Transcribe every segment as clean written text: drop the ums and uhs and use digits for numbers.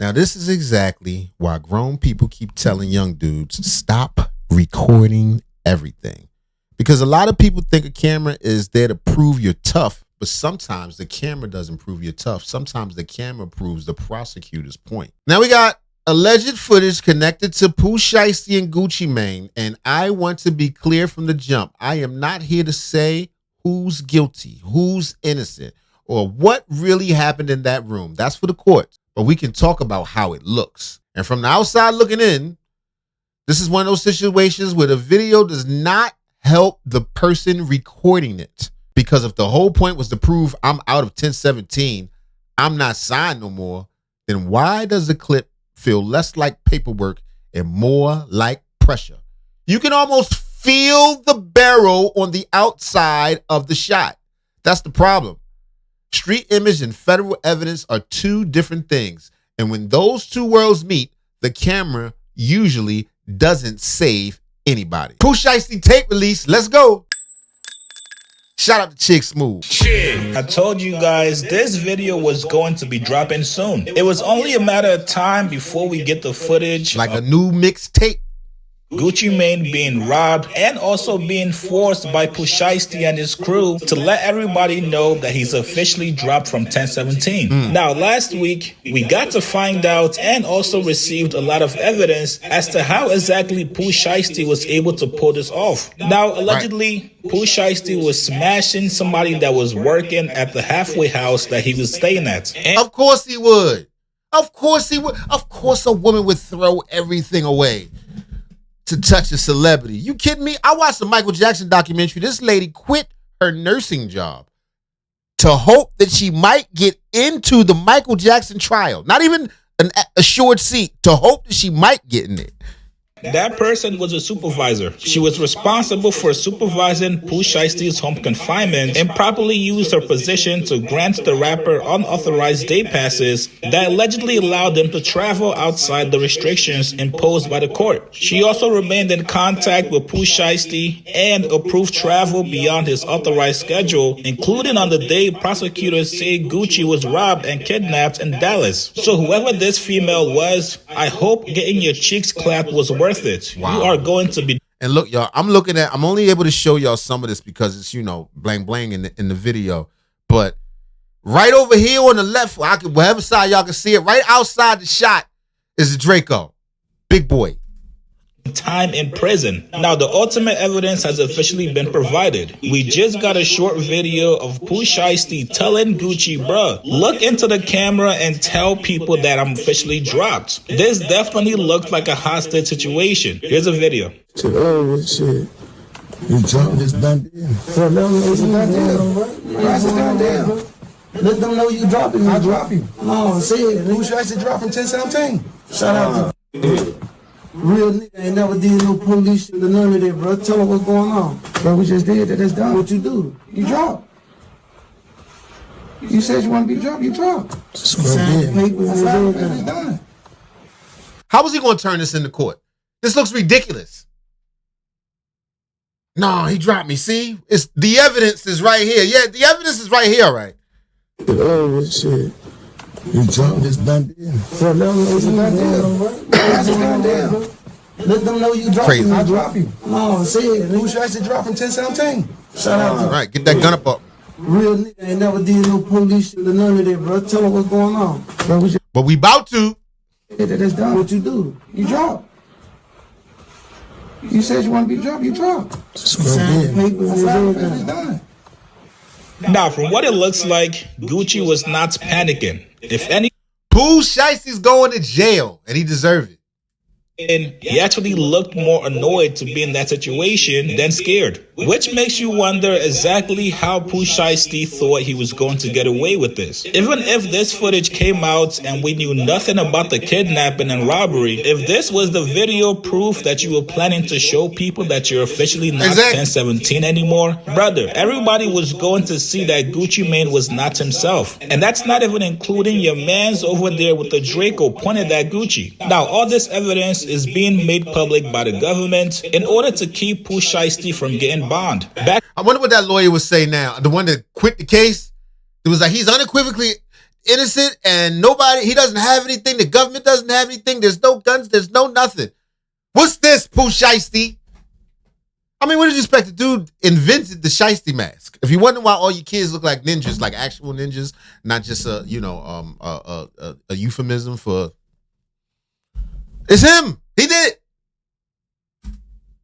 Now, this is exactly why grown people keep telling young dudes, stop recording everything. Because a lot of people think a camera is there to prove you're tough, but sometimes the camera doesn't prove you're tough. Sometimes the camera proves the prosecutor's point. Now we got alleged footage connected to Pooh Shiesty and Gucci Mane, and I want to be clear from the jump. I am not here to say who's guilty, who's innocent, or what really happened in that room. That's for the courts. But we can talk about how it looks. And from the outside looking in, this is one of those situations where the video does not help the person recording it. Because if the whole point was to prove I'm out of 1017, I'm not signed no more, then why does the clip feel less like paperwork and more like pressure? You can almost feel the barrel on the outside of the shot. That's the problem. Street image and federal evidence are two different things. And when those two worlds meet, the camera usually doesn't save anybody. Pooh Shiesty tape release. Let's go. Shout out to Chick Smooth. I told you guys this video was going to be dropping soon. It was only a matter of time before we get the footage. Like a new mixtape. Gucci Mane being robbed and also being forced by Pooh Shiesty and his crew to let everybody know that he's officially dropped from 1017. Now, last week, we got to find out and also received a lot of evidence as to how exactly Pooh Shiesty was able to pull this off. Now, allegedly, Pooh Shiesty was smashing somebody that was working at the halfway house that he was staying at. And of course he would. Of course he would. Of course a woman would throw everything away to touch a celebrity. You kidding me? I watched the Michael Jackson documentary. This lady quit her nursing job to hope that she might get into the Michael Jackson trial. Not even an assured seat, to hope that she might get in it. that person was a supervisor. She was responsible for supervising Pooh Shiesty's home confinement and properly used her position to grant the rapper unauthorized day passes that allegedly allowed them to travel outside the restrictions imposed by the court. She also remained in contact with Pooh Shiesty and approved travel beyond his authorized schedule, including on the day prosecutors say Gucci was robbed and kidnapped in Dallas. So whoever this female was, I hope getting your cheeks clapped was worth it. Wow. You are going to be. And look, y'all, I'm only able to show y'all some of this because it's, blang blang in the video. But right over here on the left, whatever side y'all can see it, right outside the shot is the Draco. Big boy. Time in prison. Now, the ultimate evidence has officially been provided. We just got a short video of Pooh Shiesty telling Gucci, bruh, look into the camera and tell people that I'm officially dropped. This definitely looked like a hostage situation. Here's a video. Shit. You dropped this done deal. Let them know it's a done deal. That's a done deal. Let them know you dropping me. I drop you. No, say it. Pooh Shiesty dropped from 1017. Shout out to real nigga ain't never did no police shit or none of that, bro. Tell them what's going on. Bro, we just did that. That's done. What you do? You drop. You said you want to be dropped. You drop. How was he going to turn this into court? This looks ridiculous. No, he dropped me. See? It's the evidence is right here. Yeah, the evidence is right here, right? Shit. You dropped this done deal. Let them know it's a done deal. That's a done deal. Let them know you dropping me. I drop you. No, say it. Pooh Shiesty dropped from 1017. Shout out to all right, get that gun up. Real nigga ain't never did no police shit or none of that, bro. Tell them what's going on. Bro, but we about to. That's done. What you do? You drop. You said you want to be dropped. You drop. It's done. Now, from what it looks like, Gucci was not panicking. If any, Pooh Shiesty's going to jail, and he deserved it. and he actually looked more annoyed to be in that situation than scared, which makes you wonder exactly how Pooh Shiesty thought he was going to get away with this. Even if this footage came out and we knew nothing about the kidnapping and robbery, if this was the video proof that you were planning to show people that you're officially not 1017 anymore, brother, everybody was going to see that Gucci Mane was not himself. And that's not even including your mans over there with the Draco pointed at Gucci. Now, all this evidence is being made public by the government in order to keep Pooh Shiesty from getting bond. I wonder what that lawyer would say now. The one that quit the case, it was like he's unequivocally innocent and he doesn't have anything. The government doesn't have anything. There's no guns. There's no nothing. What's this, Pooh Shiesty? I mean, what did you expect? The dude invented the Shiesty mask. If you wonder why all your kids look like ninjas, like actual ninjas, not just a euphemism for, it's him. He did it.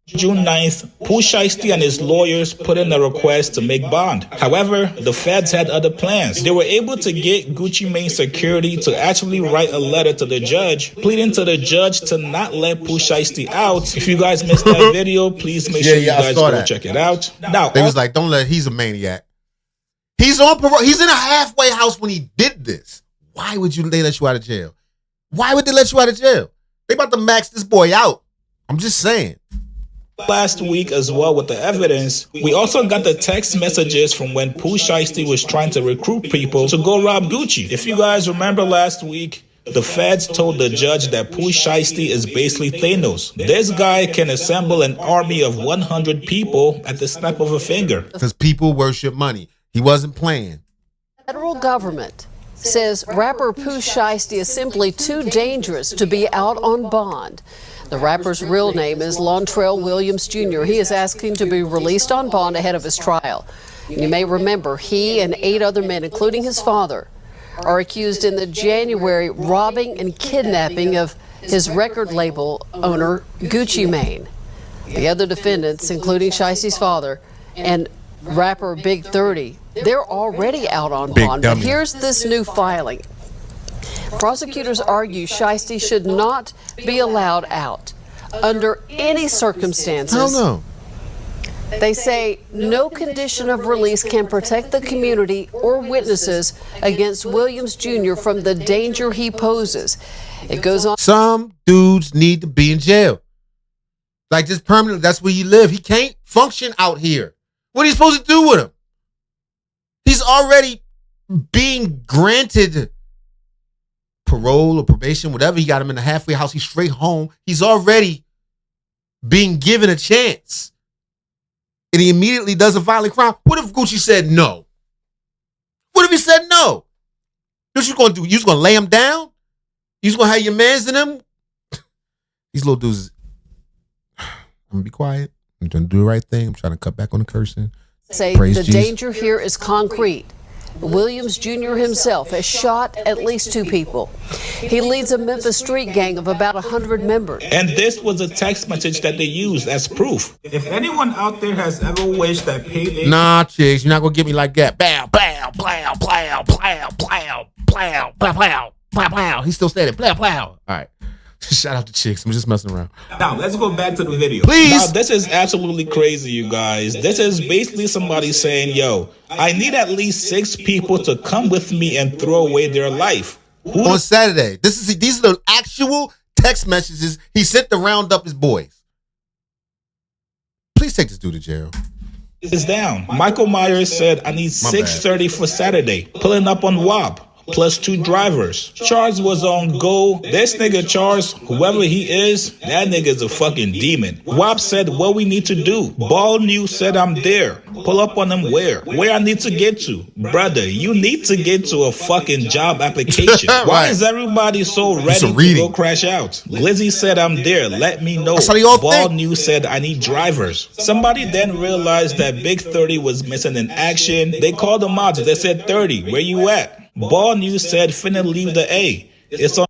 June 9th, Pooh Shiesty and his lawyers put in a request to make bond. However, the feds had other plans. They were able to get Gucci Mane security to actually write a letter to the judge, pleading to the judge to not let Pooh Shiesty out. If you guys missed that video, please make sure you guys go check it out. Now, they was like, don't let, he's a maniac. He's on parole. He's in a halfway house when he did this. Why would they let you out of jail? Why would they let you out of jail? They about to max this boy out. I'm just saying. Last week as well with the evidence, we also got the text messages from when Pooh Shiesty was trying to recruit people to go rob Gucci. If you guys remember last week, the feds told the judge that Pooh Shiesty is basically Thanos. This guy can assemble an army of 100 people at the snap of a finger. Because people worship money. He wasn't playing. Federal government says rapper Pooh Shiesty is simply too dangerous to be out on bond. The rapper's real name is Lontrell Williams Jr. He is asking to be released on bond ahead of his trial. You may remember he and 8 other men, including his father, are accused in the January robbing and kidnapping of his record label owner, Gucci Mane. The other defendants, including Shiesty's father and rapper Big 30, they're already out on bond. But here's this new filing. Prosecutors argue Shiesty should not be allowed out under any circumstances. I don't know. They say no condition of release can protect the community or witnesses against Williams Jr. from the danger he poses. It goes on. Some dudes need to be in jail. Like just permanently, that's where you live. He can't function out here. What are you supposed to do with him? He's already being granted parole or probation, whatever. He got him in the halfway house. He's straight home. He's already being given a chance. And he immediately does a violent crime. What if Gucci said no? What if he said no? What you gonna do? You just gonna lay him down? You just gonna have your mans in him? These little dudes. I'm gonna be quiet. I'm trying to do the right thing. I'm trying to cut back on the cursing. Say the danger here is concrete. Williams Jr. himself has shot at least 2 people. He leads a Memphis street gang of about 100 members. And this was a text message that they used as proof. If anyone out there has ever wished that payday... Nah, chicks, you're not gonna get me like that. Bow, bow, plow, plow, plow, plow, plow, plow, plow, plow, plow. He's still standing. Plow, plow. All right. Shout out to chicks. I'm just messing around. Now, let's go back to the video. Please. Now, this is absolutely crazy, you guys. This is basically somebody saying, yo, I need at least 6 people to come with me and throw away their life. On Saturday. These are the actual text messages he sent to round up his boys. Please take this dude to jail. Is down. Michael Myers said, I need 6:30 for Saturday. Pulling up on WAP. Plus 2 drivers. Charles was on go. This nigga Charles, whoever he is, that nigga's a fucking demon. WAP said what we need to do. Ball News said I'm there. Pull up on them where? Where I need to get to. Brother, you need to get to a fucking job application. Why is everybody so ready to go crash out? Glizzy said I'm there. Let me know. Ball News said I need drivers. Somebody then realized that Big 30 was missing in action. They called him out. They said 30. Where you at? Ball News said finna leave the A. It's on.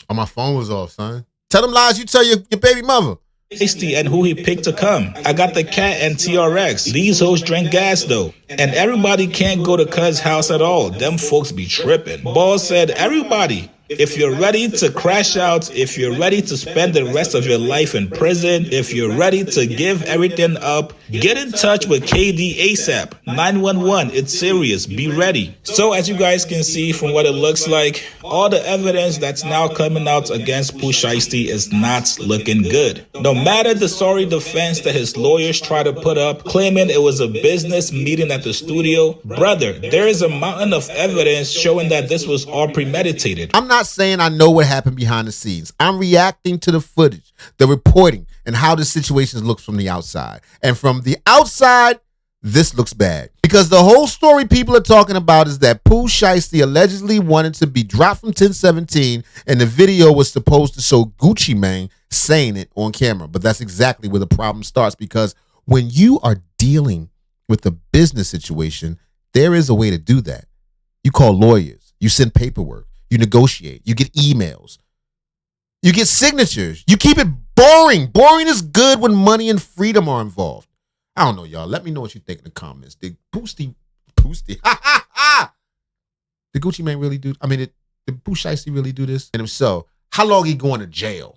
Oh, my phone was off, son. Tell them lies you tell your baby mother. And who he picked to come. I got the cat and TRX. These hoes drink gas though. And everybody can't go to Cuz house at all. Them folks be tripping. Ball said everybody. If you're ready to crash out, if you're ready to spend the rest of your life in prison, if you're ready to give everything up, get in touch with KD ASAP. 911, it's serious. Be ready. So as you guys can see from what it looks like, all the evidence that's now coming out against Pooh Shiesty is not looking good. No matter the sorry defense that his lawyers try to put up, claiming it was a business meeting at the studio, brother, there is a mountain of evidence showing that this was all premeditated. I'm not saying I know what happened behind the scenes. I'm reacting to the footage, the reporting, and how the situation looks from the outside. And from the outside, this looks bad. Because the whole story people are talking about is that Pooh Shiesty allegedly wanted to be dropped from 1017, and the video was supposed to show Gucci Mane saying it on camera. But that's exactly where the problem starts, because when you are dealing with a business situation, there is a way to do that. You call lawyers, you send paperwork, you negotiate, you get emails, you get signatures, you keep it boring. Boring is good when money and freedom are involved. I don't know, y'all. Let me know what you think in the comments. Did Did Gucci Mane really do? Did Pooh Shiesty really do this? And if so, how long he going to jail?